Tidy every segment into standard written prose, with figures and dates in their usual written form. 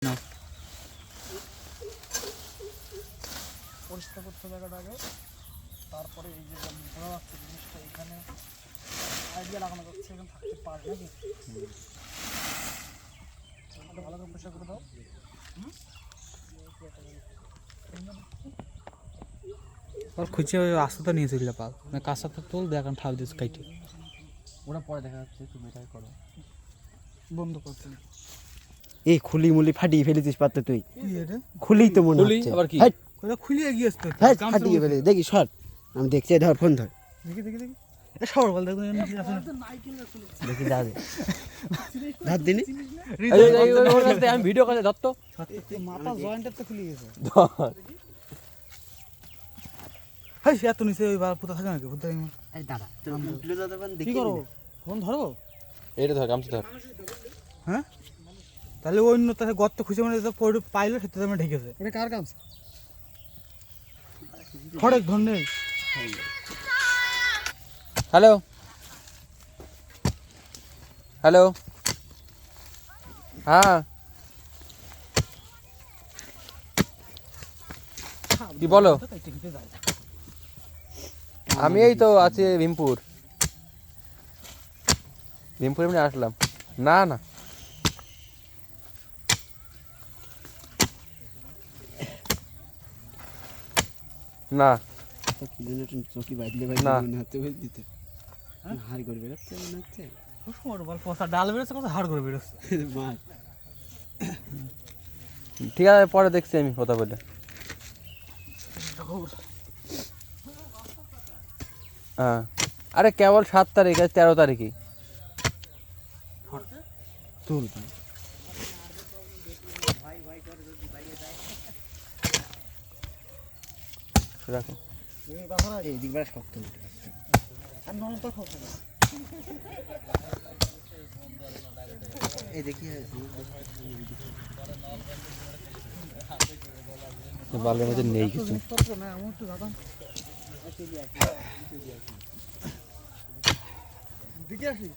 না পরিষ্কার করতে জায়গাটা আগে, তারপরে এই যে বোঝা যাচ্ছে জিনিসটা এখানে আইডিয়া লাগানো যাচ্ছে, এখানে থাকতে পারে নাকি ভালো করে পরিষ্কার করে দাও। খুঁজে আস্তে নিয়ে চলে পাল না কাঁচা তো তোল দেখান ঠাল দিস কাইটে ওরা পরে দেখা যাচ্ছে, তুমি এটাই করো। বন্ধ করতে এই খুলি মুলি ফাটিয়ে ফেলেছিস পাত্র তুই। কি এটা খুলি তো মনে হচ্ছে আবার কি কোথা খুলে গিয়েছ তো ফাটিয়ে ফেলে দেখি সর আমি দেখছি ধর ফোন ধর দেখি দেখি দেখি এ সর বল দেখো দেখি দাদা ধর দিনি আমি ভিডিও করে ধর তো। মাথা জয়েন্টের তো খুলে গেছে। ধর। হাই সে এত নিচে ওই বার পুতা থাকে নাকি বুদ্ধ এই দাদা তুমি উঠলে দাদা বান কি দেখি করো ফোন ধরো এইটা ধর, গামছা ধর। হ্যাঁ তাহলে অন্য তাহলে গর্ত খুঁজে মানে পড়ে পাইলো সেটা তুমি ঢেকেছে। এটা কার কাজ? খড়েক ধর নেই। হ্যালো হ্যালো, হ্যাঁ কি বলো? আমি এই তো আছি ভীমপুর এমনি আসলাম। না না না তো কি জন্য চকি বাইদলে না। মনে হচ্ছে ওই দিতে হাড় করে বেরোচ্ছে মনে হচ্ছে ওর বল পচা ডাল বেরোচ্ছে কত হাড় করে বেরোচ্ছে। মাছ ঠিক আছে, পরে দেখছি আমি কথা বলে। হ্যাঁ আরে কেবল 7 তারিখ, আজ 13 তারিখে। তুল রাখো। এই দিকবার শক্ত এই দেখি বালের মধ্যে নেই কিছু। দিকে আসি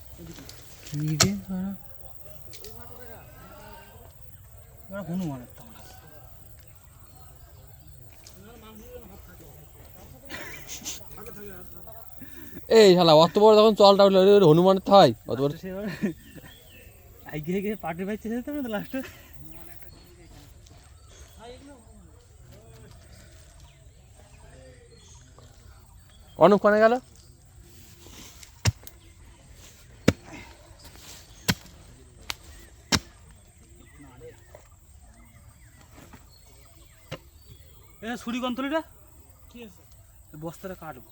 কি রে হনুমানের এই শালা অত বড় যখন চলটা উঠলো হনুমানের হয় অত বড়। গিয়ে গিয়ে পার্টি বাইতে যেতে হবে তো লাস্টে। অনুপ কোনে গেল? এ ছুরি কন্তলিটা কি আছে? বস্তাটা কাটবো।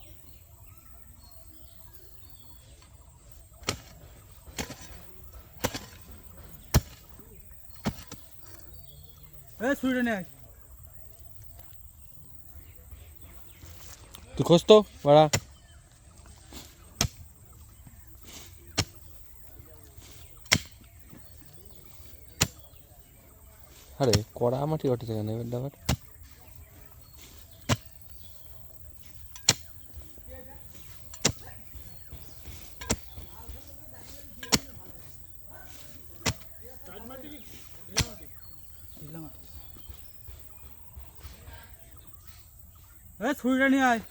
এ ছুরিটা নে। তুই খোঁজ তো বাড়া। আরে কড়া মাটি উঠেছে কেন এবার আবার? এ ছুরিটা নিয়ে আয়।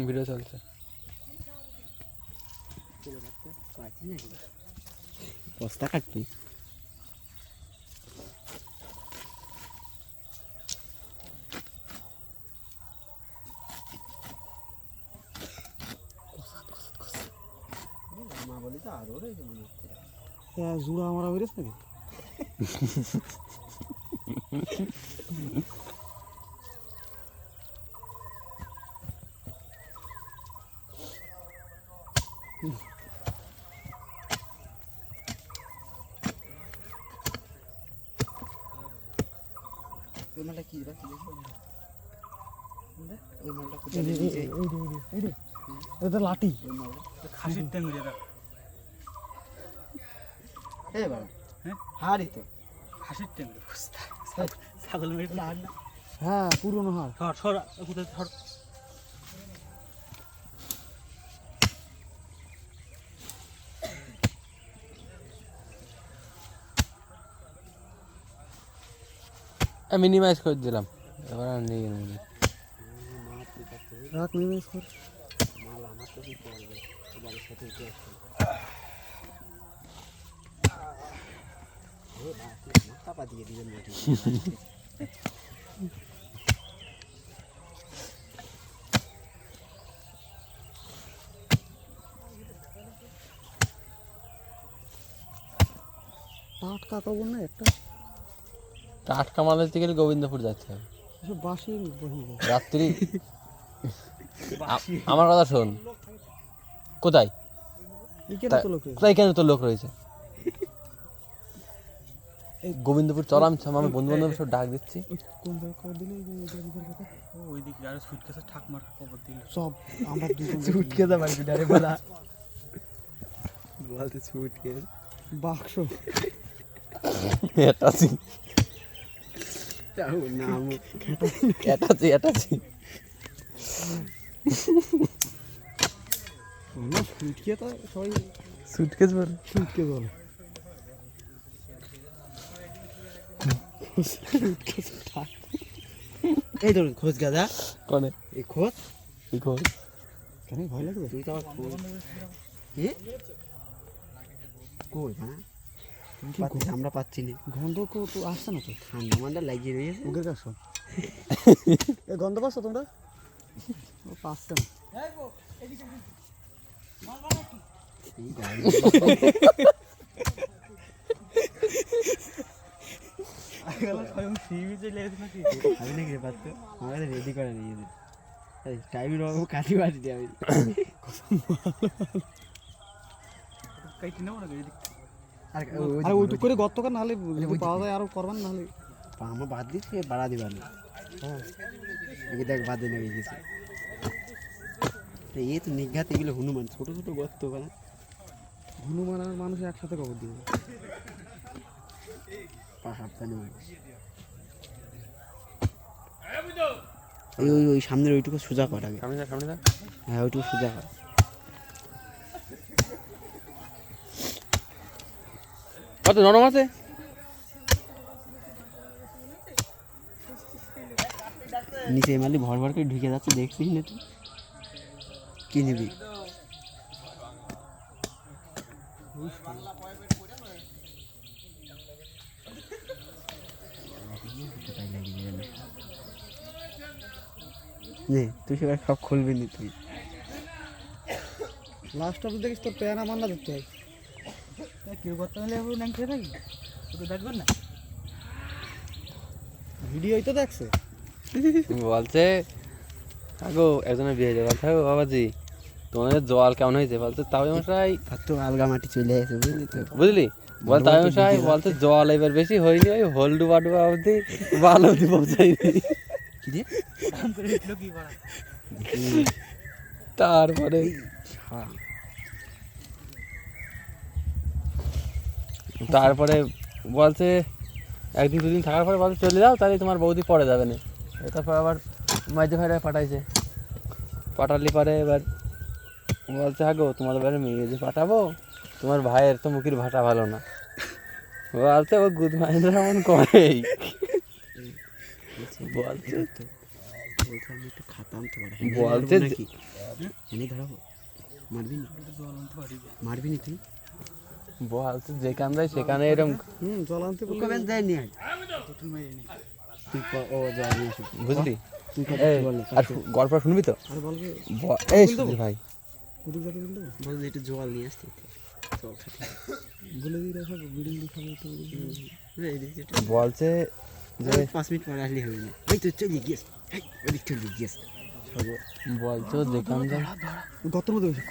ভিডিও চলছে। বস্তা কাটবি মা বলি তো আরো রয়েছে মনে হচ্ছে জুড়া আমরা বেরেছ নাকি? ওই মালটা কি রে ওই মালটা এটা লাঠি ওই মালটা খাসির ট্যাঙ্গি এটা। এ বাবা হ্যাঁ হাড়ি তো খাসির ট্যাংরা ছাগল মেরে হার না হ্যাঁ পুরনো হার। সর সর কোথায় সর মিনিমাইজ করে দিলাম এবার আর নেই এর মধ্যে। রাখ মিনিমাইজ কর। মাল আমার তো কি করবে বাড়ির সাথে উঠে আসবে চাপা দিয়ে দিবেন নাকি টাটকা কবর না একটা, টাটকা মাল হতে গেলে গোবিন্দপুর যাচ্ছে হবে এসব বাসি বহি যায়। রাত্রি। আমার কথা শোন, কোথায় এখানে তো লোক রয়েছে। কোথায় কেন তোর লোক রয়েছে? এই গোবিন্দপুর চলাম, আমি বন্ধু বান্ধব সব ডাক দিচ্ছি। ওই কোন জায়গায় কবর দিলে এই যে এদিকের কথা ওইদিকে আর সুটকেসে ঠাকমার কবর দিল সব আমরা দুজন ছুটকে যা মারবি ডারে বলা বলতে ছুটকে বাক্স এটাছি তাও নাম এটাছি এটাছি না ফুটকে তো সবাই সুটকেস বল ফুটকে বলে। এই ধরুন খোঁজ গাদা কোনে এই খোঁজ কি কর কেন ভয় লাগবে? তুই তো আমার খোঁজ এ কই হ্যাঁ পাচ্ছি আমরা পাচ্ছি না গন্ধ তো আসছে না তো ঠান্ডা মান্ডা লাগিয়ে রয়েছে মুখের কাছে শোন। এ গন্ধ পাচ্ছ তোমরা? ও পাচ্ছে না। এই গাড়ি আমি নাকি রে পাচ্ছ আমার কাছে রেডি করে নিয়ে যেতে টাইমের বাবু কাটি বাটি দিয়ে আমি কাইটি নেবো না এদিক আর আরে ওইটুক করে গর্ত কর, নাহলে যদি পাওয়া যায় আরো করবেন, নাহলে আমার বাদ দিচ্ছি বাড়া দিবার না হ্যাঁ একে দেখ বাদ দিয়ে নেমে গেছি এ তো নিঘাত এগুলো হনুমান ছোট ছোট গর্ত বানা হনুমান আর মানুষ একসাথে কবর দিবে। পা সাবধানে ওই ওই ওই সামনের ওইটুকু সোজা কর আগে সামনে যা সামনে যা হ্যাঁ ওইটুকু সোজা কর কত নরম আছে নিচে মালি ভর ভর করে ঢুকে যাচ্ছে দেখছিস না তুই কি নিবি নে তুই সেবার সব খুলবি নি তুই লাস্ট অব্দি দেখিস তোর পেয়ারা মান্না ধরতে হয়। কেউ করতে হলে নাম খেয়ে থাকি তোকে দেখবেন না ভিডিওই তো দেখছে। বলছে আগো একজনের বিয়ে হয়েছে, বলছে "আগো বাবাজি তোমাদের জল কেমন হয়েছে?" বলছে তাও মশাই, আর তো আলগা মাটি চলে আসে বুঝলি তো বুঝলি বল তাও মশাই বলছে জল এবার বেশি হয়নি, ওই হোল ডুবা ডুবা অবধি ভালো অবধি পৌঁছায়নি। কি রে করে দিল কি করা তারপরে হ্যাঁ তারপরে বলছে একদিন দুদিন থাকার পরে বলছে চলে যাও, তাহলে তোমার বৌদি পরে যাবে না। তারপর আবার মাঝে ভাইরা পাঠাইছে, পাঠালি পরে এবার বলছে আগো তোমাদের বাড়ি মেয়ে যে পাঠাবো, তোমার ভাইয়ের তো মুখের ভাষা ভালো না। বলছে ও গুড মাইন্ডের এমন করেই বলছে বলছে আমি একটু খাতাম তো বলছে যে- নাকি এনে ধরাবো মারবি না মারবি না তুই বলছে যেখান যায় সেখানে এরকম, জল আনতে বললে কবে যায়নি আজ তুই ও জল নিয়ে আসবি বুঝলি? তুই কত এই, বল আর গল্প শুনবি তো? আরে বলবে এই সুধীর ভাই ওদিক যাতে বলতে বল একটু জল নিয়ে আসতে জল খাতে বলে দিই রে, সব বিল্ডিং দেখাবে তো বলছে যে 5 মিনিট পরে আসলে হবে না ওই তো চলে গিয়েছ ওদিক চলে গিয়েছ বলছো যেখান যায় গতর মধ্যে বেশি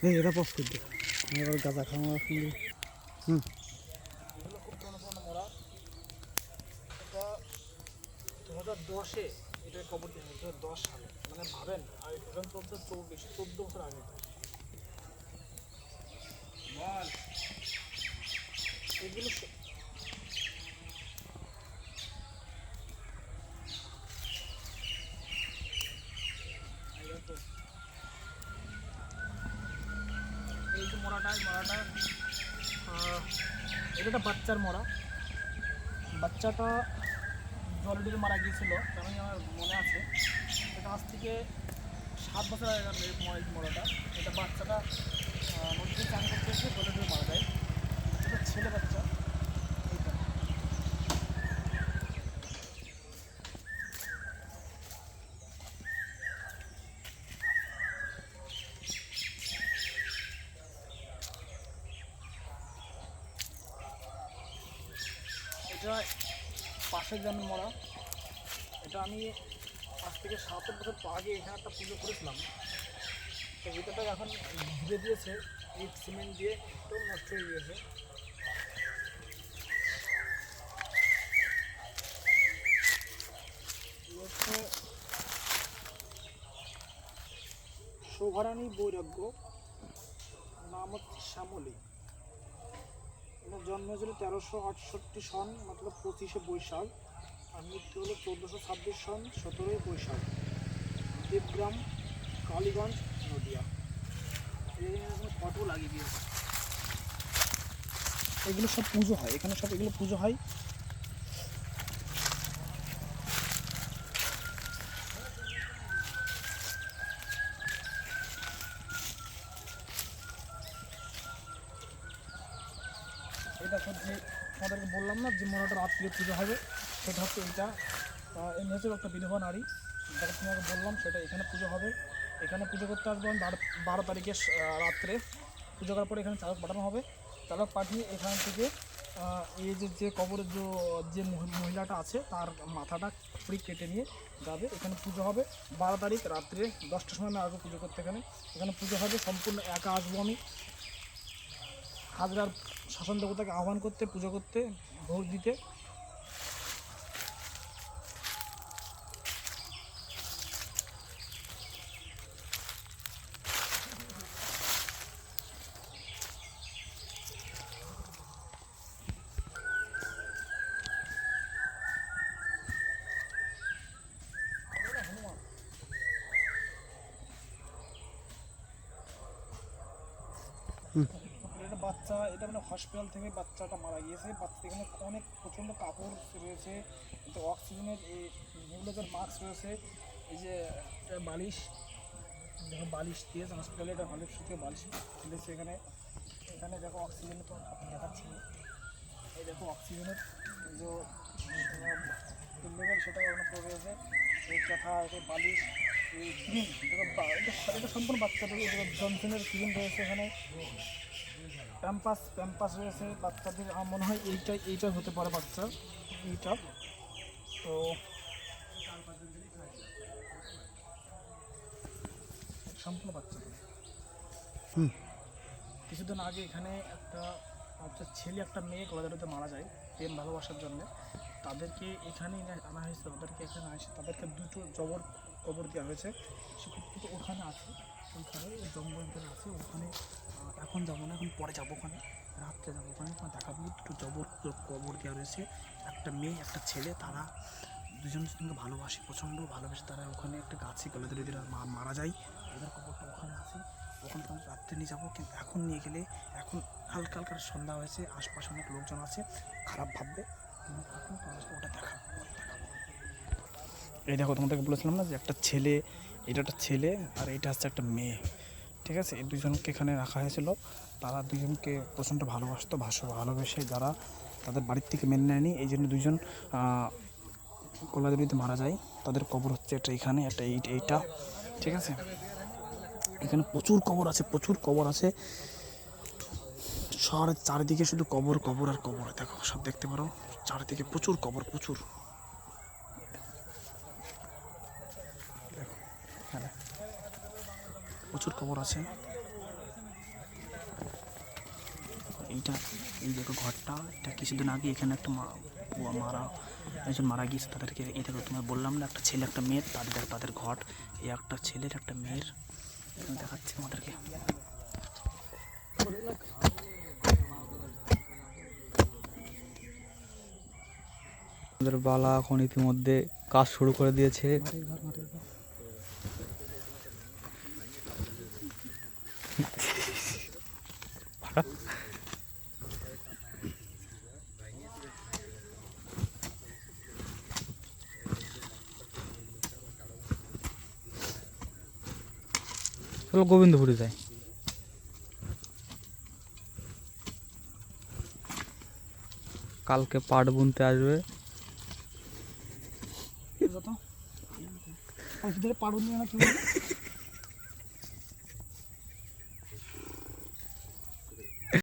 এই এটা পস করে দে, আমি এবার গাঁজা খাওয়া শুনলে। হুম 2010-এ এটা কবর দিয়ে 2010 সালে, মানে ভাবেন আর এখন তো 14 বছর আগে। এগুলো দেখায় মরাটা। এটা একটা বাচ্চার মরা। বাচ্চাটা জলে ডুবে মারা গিয়েছিল, তেমনই আমার মনে আছে। এটা আজ থেকে 7 বছর আগেকার মরাটা। এটা বাচ্চাটা নদীতে চান করতে এসে জলে ডুবে মারা যায়। এটা ছেলে বাচ্চা। এইটা এটা পাশের গ্রামে মরা। এটা আমি আজ থেকে 7-8 বছর আগে এখানে একটা পুজো করেছিলাম। তো এটাটা এখন ঘিরে দিয়েছে ইট সিমেন্ট দিয়ে, একদম নষ্ট হয়ে গিয়েছে। হচ্ছে শোভারানী বৈরাগ্য, নাম হচ্ছে শ্যামলী। এনার জন্ম হয়েছিল 1368 সন, মতলব 25শে বৈশাখ। আর মৃত্যু হলো 1426 সন 17ই বৈশাখ। দেবগ্রাম, কালীগঞ্জ, নদিয়া। এখানে ফটো লাগিয়ে দিয়েছে। এগুলো সব পুজো হয় এখানে, সব এগুলো পুজো হয়। এটা হচ্ছে আমাদেরকে বললাম না যে মরাটা রাত্রে পুজো হবে, সেটা হচ্ছে এইটা। এমনি হচ্ছে একটা বিধবা নারী, যেটা তোমাকে বললাম, সেটা এখানে পুজো হবে। এখানে পুজো করতে আসবো আমি 12 তারিখে রাত্রে। পুজো করার পরে এখানে চালক পাঠানো হবে। চালক পাঠিয়ে এখান থেকে এই যে কবরের যে মহিলাটা আছে তার মাথাটা পুরি কেটে নিয়ে যাবে। এখানে পুজো হবে 12 তারিখ রাত্রে 10টার সময় আমি আসবো পুজো করতে। এখানে পুজো হবে, সম্পূর্ণ একা আসবো আমি। হাজরার শাসন দেবতাকে আহ্বান করতে, পুজো করতে, ভোগ দিতে। এটা বাচ্চা, এটা মানে হসপিটাল থেকে বাচ্চাটা মারা গিয়েছে। বাচ্চা এখানে অনেক প্রচণ্ড কাপড় রয়েছে, কিন্তু অক্সিজেনের এই নেবুলাইজার মাস্ক রয়েছে। এই যে একটা বালিশ, দেখো বালিশ দিয়েছে হসপিটালে, এটা হলের থেকে বালিশ তুলেছে এখানে। এখানে দেখো অক্সিজেনের তো দেখাচ্ছি, এই দেখো অক্সিজেনের যে লেভেল সেটা ওখানে পড়ে রয়েছে। এই কথা, এটা বালিশ, এই ক্রিম, এটা সম্পূর্ণ বাচ্চাদের। জনসনের ক্রিম রয়েছে এখানে, প্যাম্পাস রয়েছে বাচ্চাদের। আমার মনে হয় এইটা হতে পারে বাচ্চা, এইটা। তো সম্পূর্ণ বাচ্চা। কিছুদিন আগে এখানে একটা ছেলে একটা মেয়ে গলাদারিতে মারা যায় প্রেম ভালোবাসার জন্য। তাদেরকে এখানে আনা হয়েছে, তাদেরকে এখানে আসে, তাদেরকে 2টো জবর কবর দেওয়া হয়েছে। সে কিন্তু ওখানে আছে, ওইখানে জঙ্গল আছে ওখানে। এখন যাবো না, এখন পরে যাবো ওখানে, রাত্রে যাবো ওখানে, দেখাবো। 2টো জবর কবর দেওয়া রয়েছে, একটা মেয়ে একটা ছেলে। তারা দুজন দুজনকে ভালোবাসে, প্রচণ্ড ভালোবাসে। তারা ওখানে একটা গাছে গলাদারি দিয়ে মারা যায়। ওদের কবরটা ওখানে আছে, ওখানে তো রাত্রে নিয়ে যাবো। কিন্তু এখন নিয়ে গেলে, এখন হালকা হালকা সন্ধ্যা হয়েছে, আশপাশে অনেক লোকজন আছে, খারাপ ভাববে। এখন তো আসলে ওটা দেখাবো। এই দেখো, তোমাদেরকে বলেছিলাম না যে একটা ছেলে, এটা একটা ছেলে আর এটা হচ্ছে একটা মেয়ে, ঠিক আছে? এই দুজনকে এখানে রাখা হয়েছিল। তারা দুজনকে প্রচণ্ড ভালোবেসে যারা তাদের বাড়ির থেকে মেনে নেয়নি, এই জন্য দুজন গলাদারিতে মারা যায়। তাদের কবর হচ্ছে একটা এখানে, একটা এইটা, ঠিক আছে? এখানে প্রচুর কবর আছে। শহরের চারিদিকে শুধু কবর আর কবর। দেখো, সব দেখতে পারো, চারিদিকে প্রচুর কবর, প্রচুর। দেখো এখানে প্রচুর কবর আছে। এই দেখো ঘরটা, এটা কিছুদিন আগে এখানে একটা একজন মারা গিয়েছে। তাদেরকে এই দেখো, তোমায় বললাম না একটা ছেলে একটা মেয়ের, তাদের ঘর। এই একটা ছেলের একটা মেয়ের দেখাচ্ছে আমাদেরকে। আমাদের বালা এখন ইতিমধ্যে কাজ শুরু করে দিয়েছে। চলো গোবিন্দপুরে যাই। কালকে পাট বুনতে আসবে। যত পাড়ুন নিয়ে না কি বলবো?